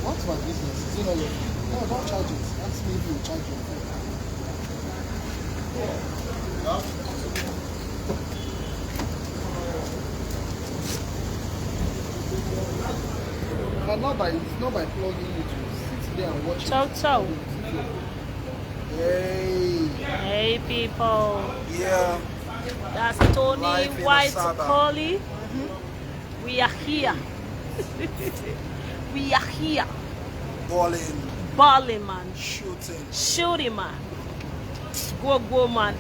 What's my business? Is it not your phone? No, don't charge it. Ask me if you charge your phone. And it's not by plugging it. Sit there and watch Ciao, it. ciao. Hey. Hey, people. Yeah. That's Tony Life in White Asaba. Collie. We are here. We are here. Balling. Balling, man. Shooting. Shooting, man. Go, man.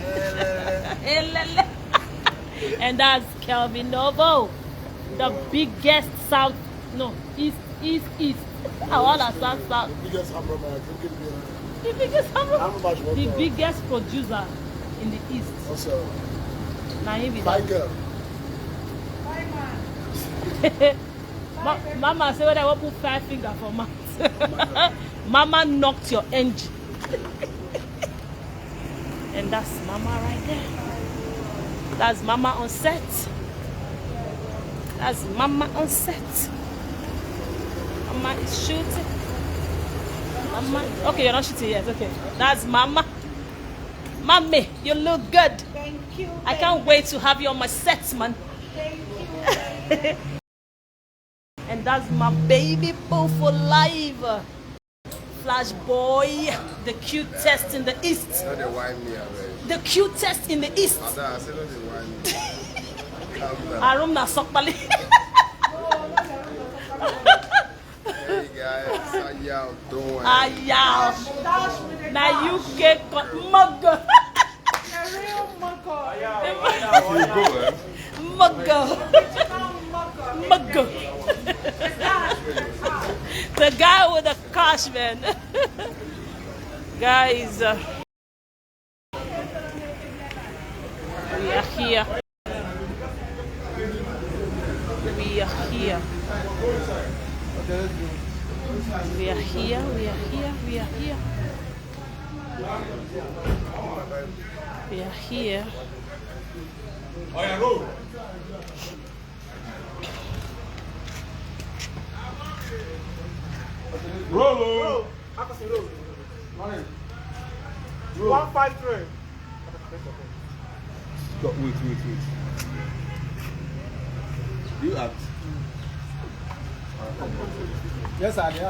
And that's Kelvin Novo, the biggest east. I want to sound south. The biggest hamburger The biggest the biggest producer in the east. Also, Now he be my girl. Mama say when I want to put 5 fingers for mouth. Mama knocked your engine. And that's Mama right there. That's Mama on set. That's Mama on set. Mama is shooting. Mama, okay, you're not shooting yet. Okay, that's Mama. Mommy, you look good. Thank you. I can't wait to have you on my set, man. Thank you. And that's my baby boo for life. Flash boy, the cutest in the east. No, they whine me already. The cutest in the east. I said, no, they whine me. Calm down. Arum na sokpali. Hey guys, how y'all doing? Ayaw. Dash with the Na UK mug. real mucker. Mug. Mug. The guy with the cash, man. Guys, we are here. We are here. We are here. We are here. We are here. We are here. Roll. 153. Wait. You act. Yes, I did.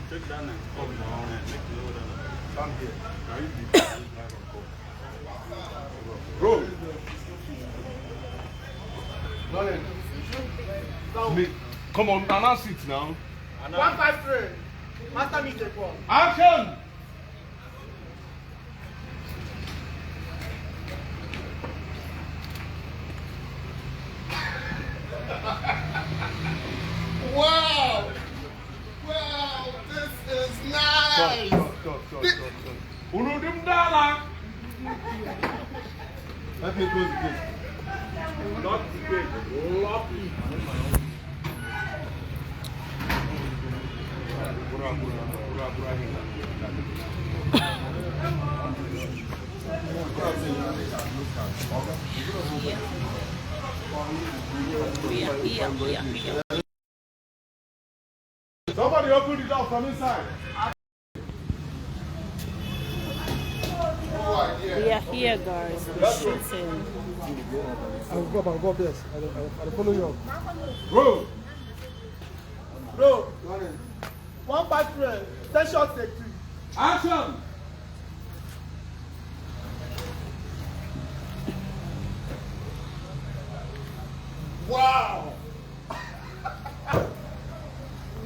Take that and come down and make it lower than Come here. Can you be Roll. Come on, announce it now. 153. Master me take one. Action! Wow! Wow, this is nice! Urudimdala! Let me close the gate. Not the gate. Lock it. We are here. Somebody open the door from inside. We are here, guys. We're shooting. I'll go up, yes. I'll follow you up. Roll. Bro. 153. 10 shots take 3. Action! Wow!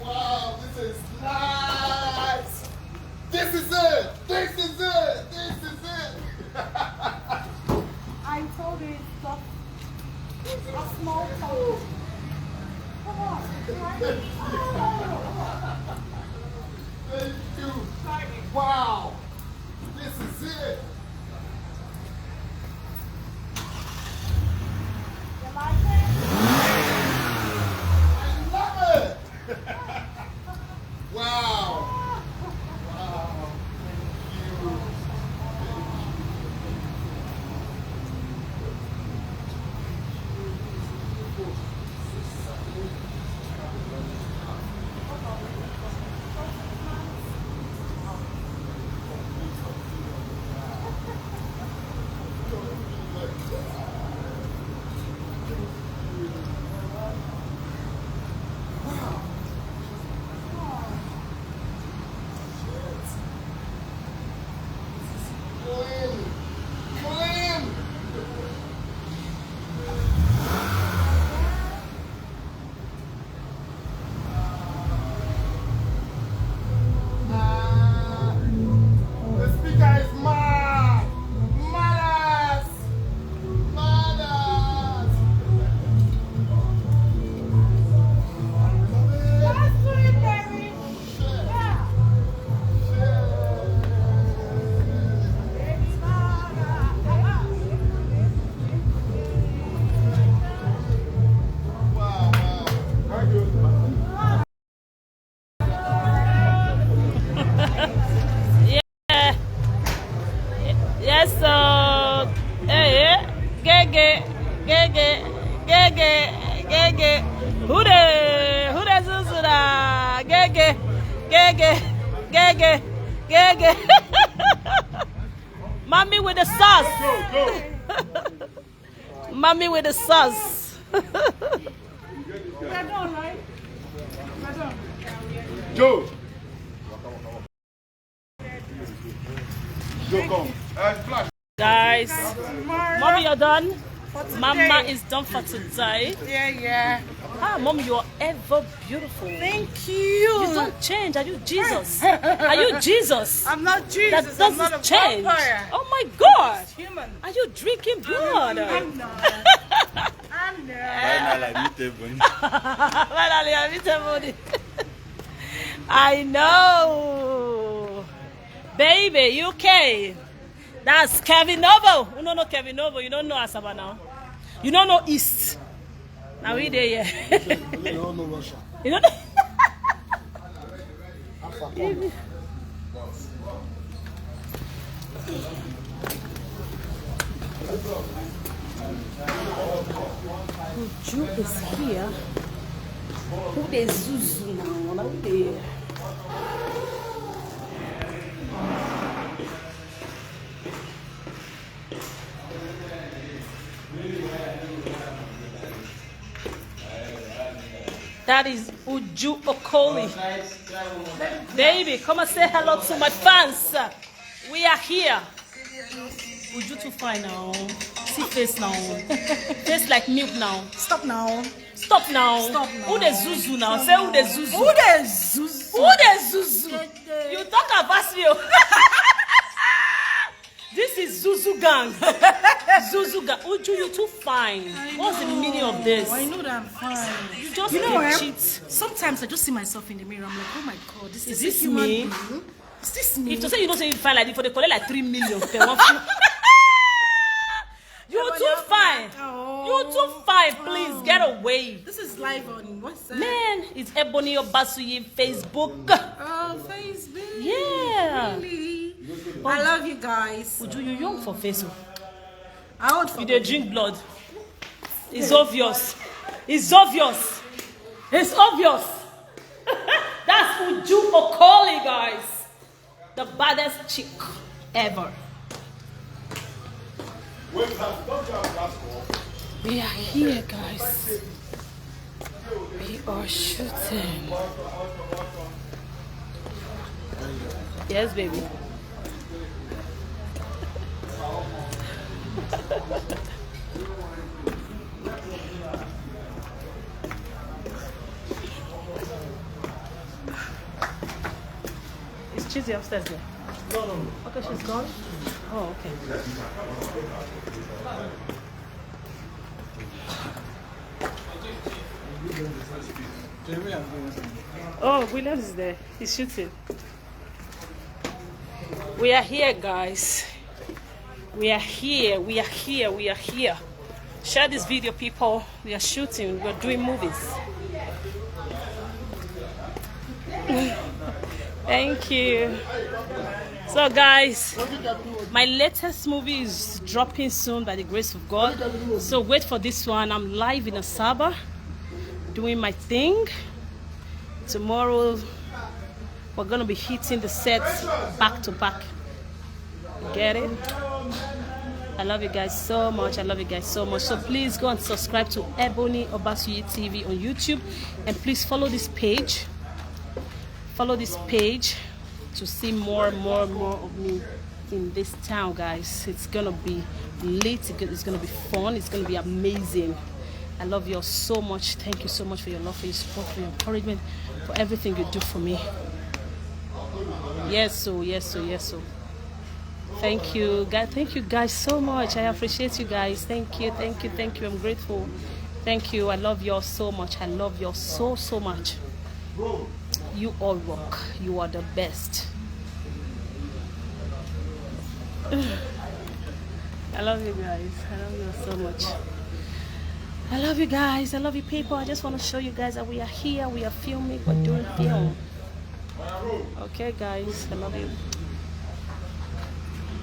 Wow, this is nice! This is it! This is it! This is it! I told you it's a small town. Come on. Thank you! Wow! This is it! You like it? I love it! Wow! Wow! Thank you! Gege. Gege. Mommy with the sauce. Mommy with the sauce. Joe. Joe, come. Flash. Guys, Mommy, you're done. Mama is done for today. Yeah. Ah, Mom, you're ever beautiful. Thank you. You don't change. Are you Jesus? Are you Jesus? I'm not Jesus. That I'm not doesn't a change. vampire. Oh my God. Human. Are you drinking blood? I'm not. I'm not. Finally, I meet everybody. I know. Baby, UK. That's Kevin Novo. You don't know Kevin Novo. You don't know Asaba now. You don't know East. Now we there, yeah. You don't know Russia. You don't know. Africa. Uju is here. Who they Zuzu now? Who they? That is Uju Okoli. Baby, come and say hello to my fans. We are here. Uju too fine now. See face now. Face like milk now. Stop now. Stop now. Stop now. Who the Zuzu now? Say who the Zuzu. Who the Zuzu? Who the Zuzu? You talk about me. This is Zuzu gang. Zuzu gang. Uju, you too fine. What's the meaning of this? I know that I'm fine. You just cheat. Sometimes I just see myself in the mirror. I'm like, oh my God, this is this a human me? being. Is this me? If to say you don't say you fine like this, for they collect like 3 million per one. You're too fine. You're too fine. Please get away. This is live on what's that? Man, it's Ebony Obasuyi Facebook. Oh, Facebook. Yeah. Really? I love you guys. Uju, you young for Facebook. I want for You dey drink blood. It's obvious. It's obvious. It's obvious. That's Uju Okoli, guys. The baddest chick ever. We are here, guys. We are shooting. Yes, baby. Is Chizzy upstairs there? No. Okay, she's gone? Oh, okay. Oh, Williams is there. He's shooting. We are here, guys. We are here. We are here. We are here. Share this video, people. We are shooting. We're doing movies. Thank you. So, guys, my latest movie is dropping soon by the grace of God. So wait for this one. I'm live in Asaba, doing my thing. Tomorrow, we're gonna be hitting the sets back to back. Get it? I love you guys so much. I love you guys so much. So please go and subscribe to Ebony Obasuyi TV on YouTube, and please follow this page. Follow this page to see more and more and more of me in this town, guys. It's gonna be lit. It's gonna be fun. It's gonna be amazing. I love you all so much. Thank you so much for your love, for your support, for your encouragement, for everything you do for me. Yes, so yes, so yes, so. Thank you, guys. Thank you, guys, so much. I appreciate you guys. Thank you, thank you, thank you. I'm grateful. Thank you. I love you all so much. I love you all so, so much. You all rock. You are the best. I love you guys. I love you all so much. I love you guys. I love you people. I just want to show you guys that we are here. We are filming. We're doing film. Okay, guys. I love you.